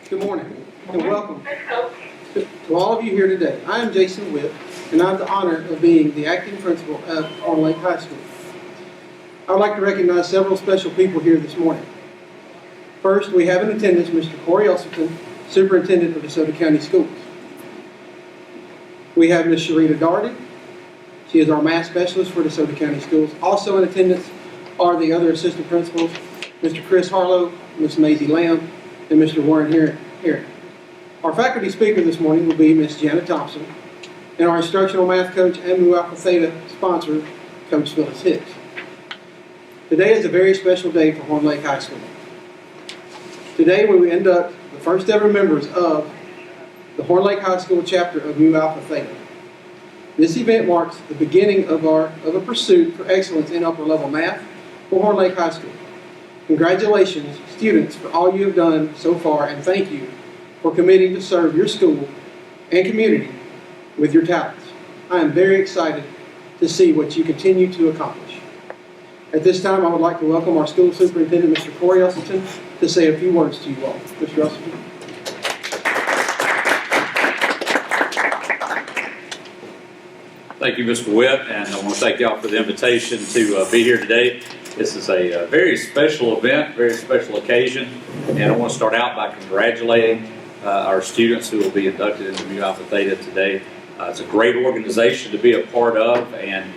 Good morning and welcome to all of you here today. I am Jason Whitt, and I have the honor of being the acting principal of Horn Lake High School. I would like to recognize several special people here this morning. First, we have in attendance Mr. Corey Elselton, Superintendent of DeSoto County Schools. We have Ms. Sharita Darty. She is our math specialist for DeSoto County Schools. Also in attendance are the other assistant principals, Mr. Chris Harlow, Ms. Maisie Lamb, and Mr. Warren Herring. Our faculty speaker this morning will be Ms. Janet Thompson, and our instructional math coach and Mu Alpha Theta sponsor, Coach Phyllis Hicks. Today is a very special day for Horn Lake High School. Today we will induct the first ever members of the Horn Lake High School chapter of Mu Alpha Theta. This event marks the beginning of a pursuit for excellence in upper level math for Horn Lake High School. Congratulations, students, for all you have done so far, and thank you for committing to serve your school and community with your talents. I am very excited to see what you continue to accomplish. At this time, I would like to welcome our school superintendent, Mr. Corey Elselton, to say a few words to you all. Mr. Elselton. Thank you, Mr. Whitt, and I want to thank y'all for the invitation to be here today. This is a very special event, very special occasion, and I want to start out by congratulating our students who will be inducted into Mu Alpha Theta today. It's a great organization to be a part of, and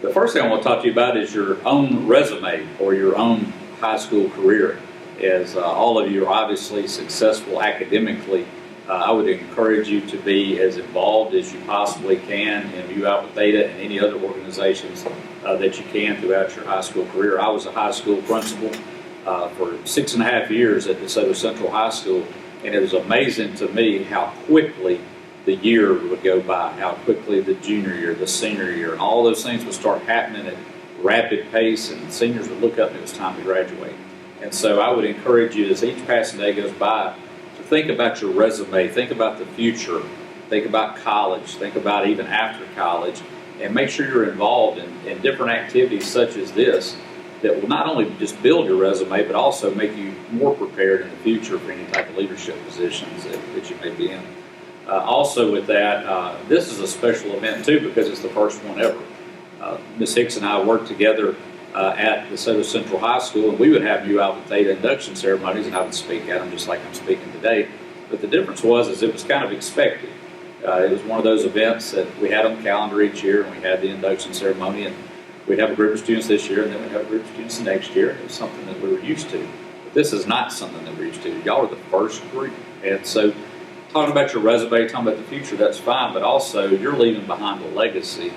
the first thing I want to talk to you about is your own resume or your own high school career. As all of you are obviously successful academically, I would encourage you to be as involved as you possibly can in Mu Alpha Theta and any other organizations that you can throughout your high school career. I was a high school principal for 6.5 years at DeSoto Central High School, and it was amazing to me how quickly the year would go by, how quickly the junior year, the senior year, and all those things would start happening at rapid pace, and seniors would look up and it was time to graduate. And so I would encourage you, as each passing day goes by, to think about your resume, think about the future, think about college, think about even after college, and make sure you're involved in different activities such as this that will not only just build your resume, but also make you more prepared in the future for any type of leadership positions that you may be in. Also with that, this is a special event too because it's the first one ever. Ms. Hicks and I worked together at DeSoto Central High School, and we would have Mu Alpha Theta induction ceremonies, and I would speak at them just like I'm speaking today. But the difference was it was kind of expected. It was one of those events that we had on the calendar each year, and we had the induction ceremony, and we'd have a group of students this year, and then we'd have a group of students the next year. It was something that we were used to. But this is not something that we're used to. Y'all are the first group. And so talking about your resume, talking about the future, that's fine, but also you're leaving behind a legacy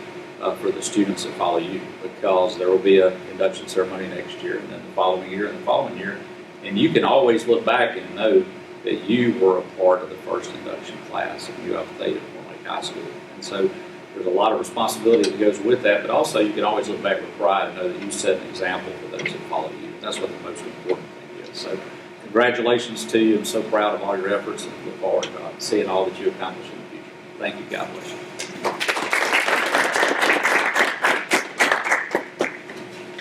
for the students that follow you, because there will be an induction ceremony next year, and then the following year, and the following year. And you can always look back and know that you were a part of the first induction class of Mu Alpha Theta at Horn Lake High School. And so there's a lot of responsibility that goes with that, but also you can always look back with pride and know that you set an example for those that follow you. That's what the most important thing is. So congratulations to you. I'm so proud of all your efforts and look forward to seeing all that you accomplish in the future. Thank you. God bless you.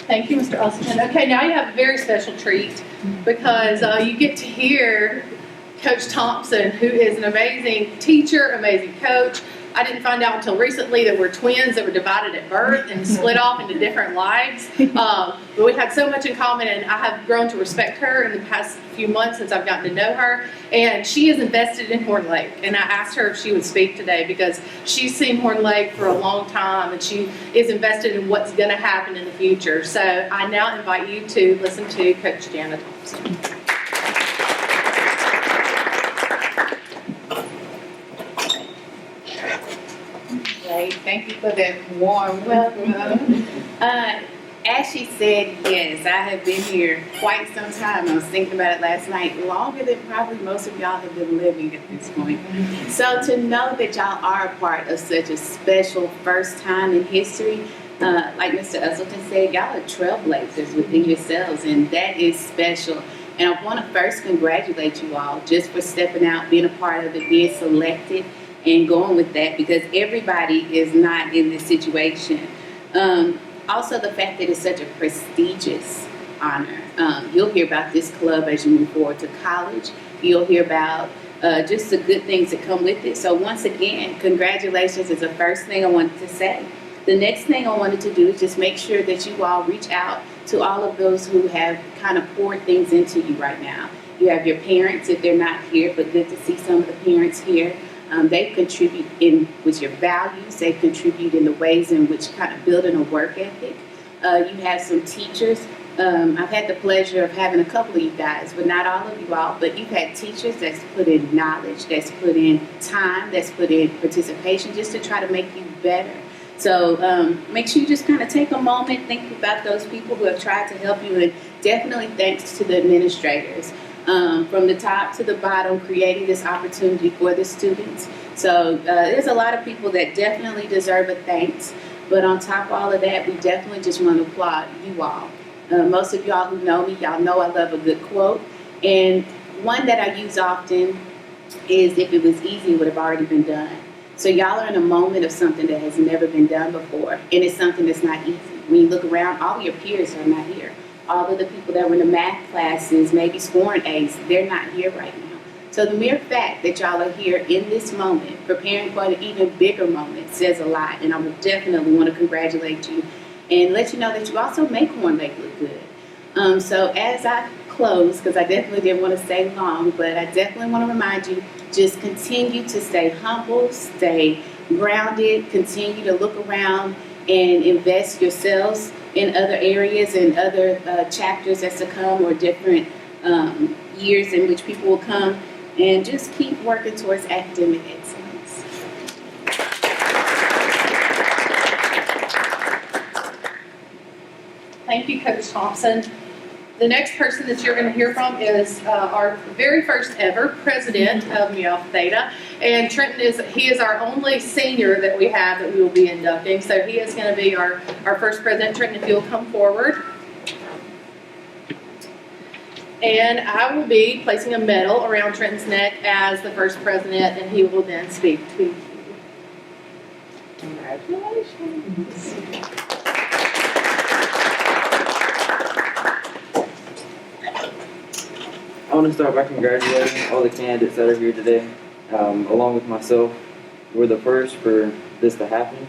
Thank you, Mr. Elselton. Okay, now you have a very special treat because you get to hear Coach Thompson, who is an amazing teacher, amazing coach. I didn't find out until recently that we're twins that were divided at birth and split off into different lives. But we had so much in common, and I have grown to respect her in the past few months since I've gotten to know her. And she is invested in Horn Lake. And I asked her if she would speak today because she's seen Horn Lake for a long time, and she is invested in what's going to happen in the future. So I now invite you to listen to Coach Janet Thompson. Thank you for that warm welcome. As she said, yes, I have been here quite some time. I was thinking about it last night, longer than probably most of y'all have been living at this point. So to know that y'all are a part of such a special first time in history, like Mr. Elselton said, y'all are trailblazers within yourselves, and that is special. And I want to first congratulate you all just for stepping out, being a part of it, being selected, and going with that, because everybody is not in this situation. Also, the fact that it's such a prestigious honor. You'll hear about this club as you move forward to college. You'll hear about just the good things that come with it. So once again, congratulations is the first thing I wanted to say. The next thing I wanted to do is just make sure that you all reach out to all of those who have kind of poured things into you right now. You have your parents, if they're not here, but good to see some of the parents here. They contribute in with your values. They contribute in the ways in which kind of building a work ethic. You have some teachers. I've had the pleasure of having a couple of you guys, but not all of you all, but you've had teachers that's put in knowledge, that's put in time, that's put in participation just to try to make you better. So make sure you just kind of take a moment, think about those people who have tried to help you, and definitely thanks to the administrators. From the top to the bottom, creating this opportunity for the students. So there's a lot of people that definitely deserve a thanks. But on top of all of that, we definitely just want to applaud you all. Most of y'all who know me, y'all know I love a good quote. And one that I use often is, if it was easy, it would have already been done. So y'all are in a moment of something that has never been done before. And it's something that's not easy. When you look around, all your peers are not here. All of the people that were in the math classes, maybe scoring A's, they're not here right now. So the mere fact that y'all are here in this moment, preparing for an even bigger moment, says a lot. And I would definitely want to congratulate you and let you know that you also make Horn Lake look good. So as I close, because I definitely didn't want to stay long, but I definitely want to remind you, just continue to stay humble, stay grounded, continue to look around and invest yourselves in other areas and other chapters that's to come, or different years in which people will come, and just keep working towards academic excellence. Thank you, Coach Thompson. The next person that you're going to hear from is our very first ever president of Mu Alpha Theta. And Trenton he is our only senior that we have that we will be inducting. So he is going to be our first president. Trenton, if you'll come forward. And I will be placing a medal around Trenton's neck as the first president, and he will then speak to you. Congratulations. I want to start by congratulating all the candidates that are here today, along with myself. We're the first for this to happen.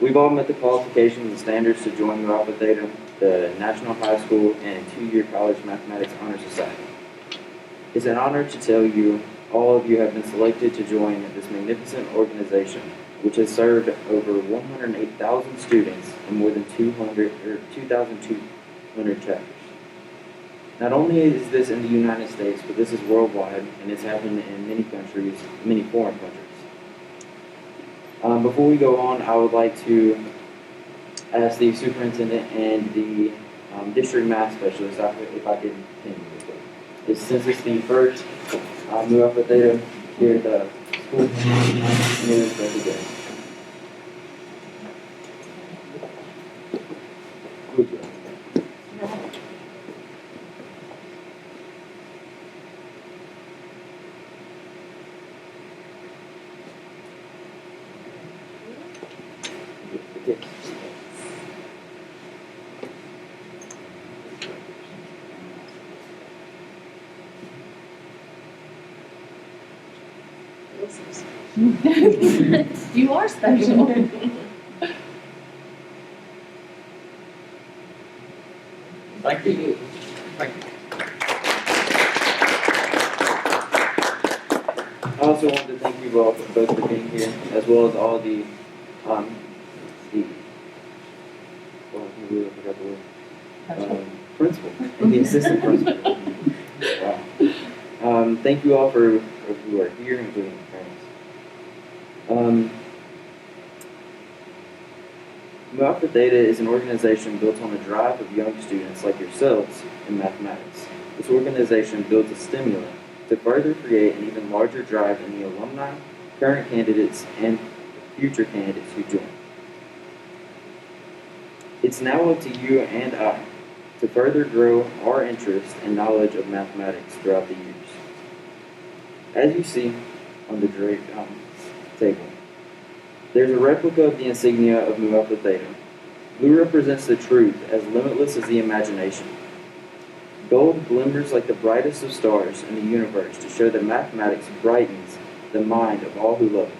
We've all met the qualifications and standards to join Mu Alpha Theta, the National High School and 2-year College Mathematics Honor Society. It's an honor to tell you all of you have been selected to join this magnificent organization, which has served over 108,000 students in more than 2,200 chapters. Not only is this in the United States, but this is worldwide, and it's happened in many countries, many foreign countries. Before we go on, I would like to ask the superintendent and the district math specialist if I could continue with it. Since it's the first Mu Alpha Theta here at the school, maybe it's very good. Good job. You are special. Thank you. Thank you. I also wanted to thank you all for both for being here, as well as all the well, I forgot the word. Principal and the assistant principal. Wow. Thank you all for who are here, including your parents. Mu Alpha Theta is an organization built on the drive of young students like yourselves in mathematics. This organization builds a stimulant to further create an even larger drive in the alumni, current candidates, and future candidates who join. It's now up to you and I to further grow our interest and knowledge of mathematics throughout the years. As you see on the draped table, there's a replica of the insignia of Mu Alpha Theta. Blue represents the truth, as limitless as the imagination. Gold glimmers like the brightest of stars in the universe to show that mathematics brightens the mind of all who love it.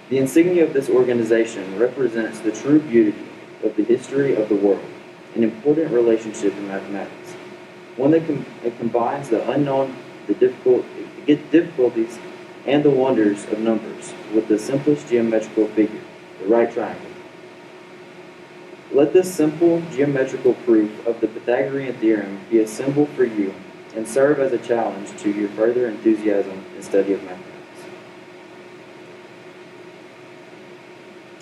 The insignia of this organization represents the true beauty of the history of the world, an important relationship in mathematics, one that combines the unknown, the difficulties, and the wonders of numbers with the simplest geometrical figure, the right triangle. Let this simple geometrical proof of the Pythagorean theorem be a symbol for you and serve as a challenge to your further enthusiasm and study of mathematics.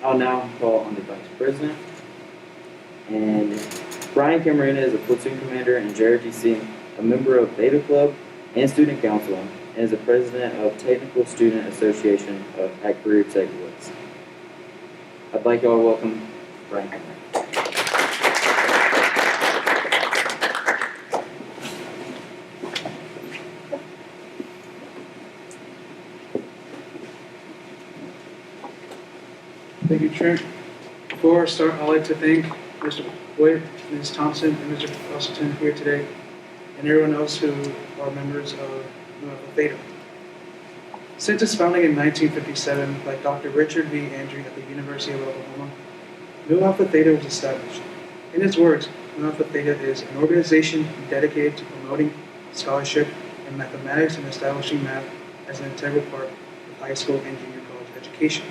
I'll now call on the Vice President. And Brian Camarena is a platoon commander, and Jared DC, a member of Theta Club and Student Council, and is the president of Technical Student Association at Career Tech Woods. I'd like y'all to welcome Brian Camarena. Thank you, Trent. Before I start, I'd like to thank Mr. Witt, Ms. Thompson, and Mr. Elson here today, and everyone else who are members of Nu Alpha Theta. Since its founding in 1957 by Dr. Richard V. Andrew at the University of Oklahoma, Nu Alpha Theta was established. In its words, Nu Alpha Theta is an organization dedicated to promoting scholarship in mathematics and establishing math as an integral part of high school and junior college education.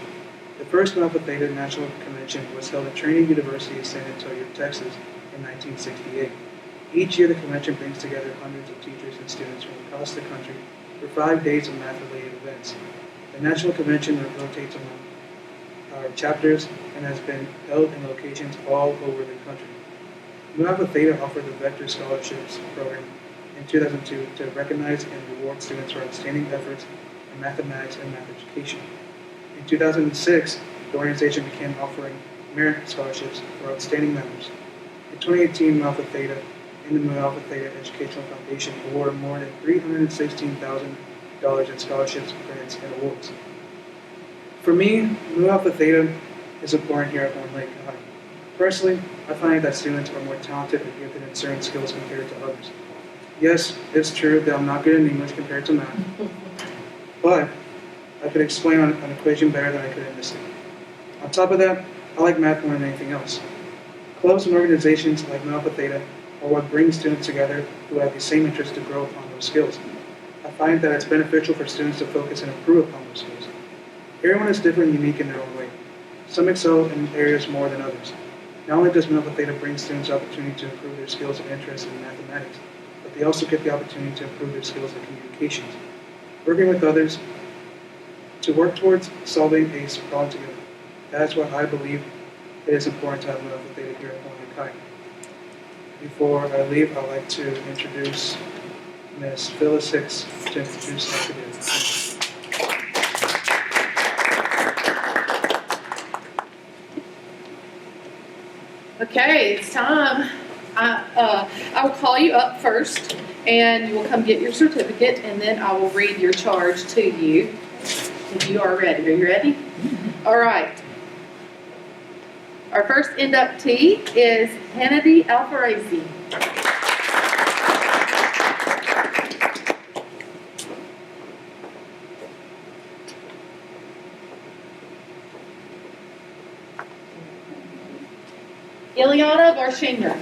The first Nu Alpha Theta National Convention was held at Trinity University in San Antonio, Texas in 1968. Each year the convention brings together hundreds of teachers and students from across the country for 5 days of math-related events. The National Convention rotates among our chapters and has been held in locations all over the country. Nu Alpha Theta offered the Vector Scholarships program in 2002 to recognize and reward students for outstanding efforts in mathematics and math education. In 2006, the organization began offering merit scholarships for outstanding members. In 2018, Nu Alpha Theta and the Nu Alpha Theta Educational Foundation awarded more than $316,000 in scholarships, grants, and awards. For me, Nu Alpha Theta is important here at Horn Lake High. Personally, I find that students are more talented and gifted in certain skills compared to others. Yes, it's true that I'm not good in English compared to math, but I could explain an equation better than I could in this. On top of that, I like math more than anything else. Clubs and organizations like Nu Alpha Theta are what brings students together who have the same interest to grow upon those skills. I find that it's beneficial for students to focus and improve upon those skills. Everyone is different and unique in their own way. Some excel in areas more than others. Not only does Nu Alpha Theta bring students the opportunity to improve their skills and interests in mathematics, but they also get the opportunity to improve their skills in communications, working with others, to work towards solving a problem together. That is why I believe it is important to have Nu Alpha Theta here at Horn Lake High. Before I leave, I'd like to introduce Ms. Phyllis Hicks to introduce our today. Okay, it's time. I will call you up first, and you will come get your certificate, and then I will read your charge to you. If you are ready. Are you ready? All right. Our first inductee is Hannity Alfarezi. Ileana Barshinger.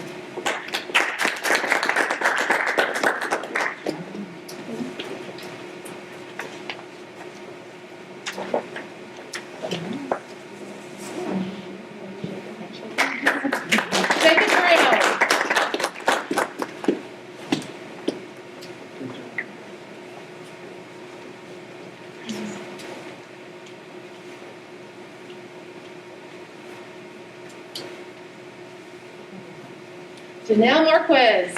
Jacob Brown. Janelle Marquez.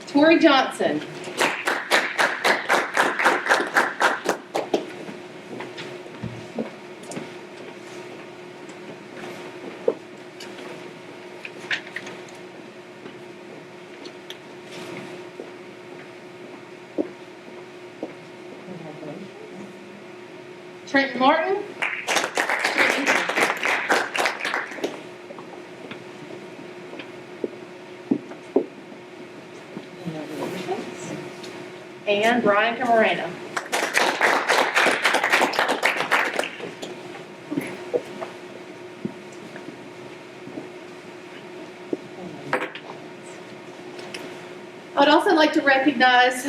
Tori Johnson. Trenton Martin. And Brian Camarena. I'd also like to recognize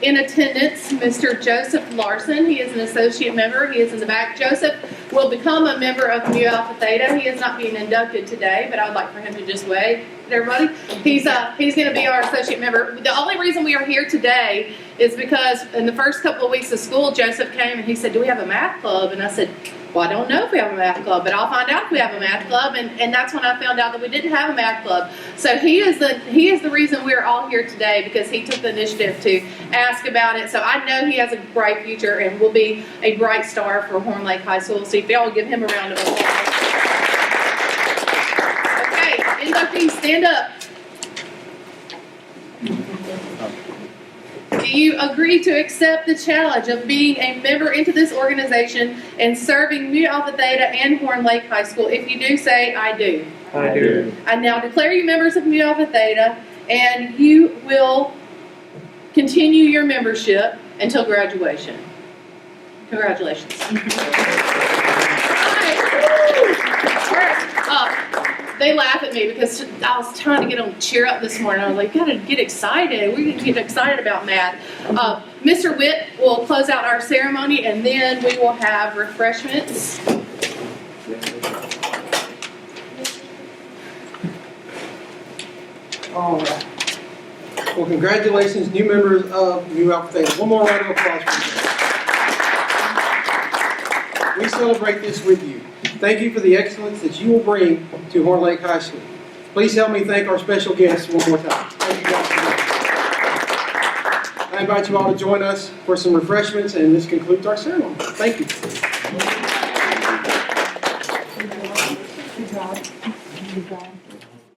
in attendance Mr. Joseph Larson. He is an associate member. He is in the back. Joseph will become a member of Mu Alpha Theta. He is not being inducted today, but I would like for him to just wave at everybody. He's going to be our associate member. The only reason we are here today is because in the first couple of weeks of school, Joseph came and he said, "Do we have a math club?" And I said, "Well, I don't know if we have a math club, but I'll find out if we have a math club." And that's when I found out that we didn't have a math club. So he is the reason we're all here today, because he took the initiative to ask about it. So I know he has a bright future and will be a bright star for Horn Lake High School. So if y'all would give him a round of applause. Okay, inductees, stand up. Do you agree to accept the challenge of being a member into this organization and serving Mu Alpha Theta and Horn Lake High School? If you do, say, "I do." I do. I now declare you members of Mu Alpha Theta, and you will continue your membership until graduation. Congratulations. All right. They laugh at me because I was trying to get them to cheer up this morning. I was like, "Gotta get excited. We're gonna get excited about math." Mr. Witt will close out our ceremony, and then we will have refreshments. All right. Well, congratulations, new members of Mu Alpha Theta. One more round of applause for you. We celebrate this with you. Thank you for the excellence that you will bring to Horn Lake High School. Please help me thank our special guests one more time. Thank you guys. I invite you all to join us for some refreshments, and this concludes our ceremony. Thank you. Good job.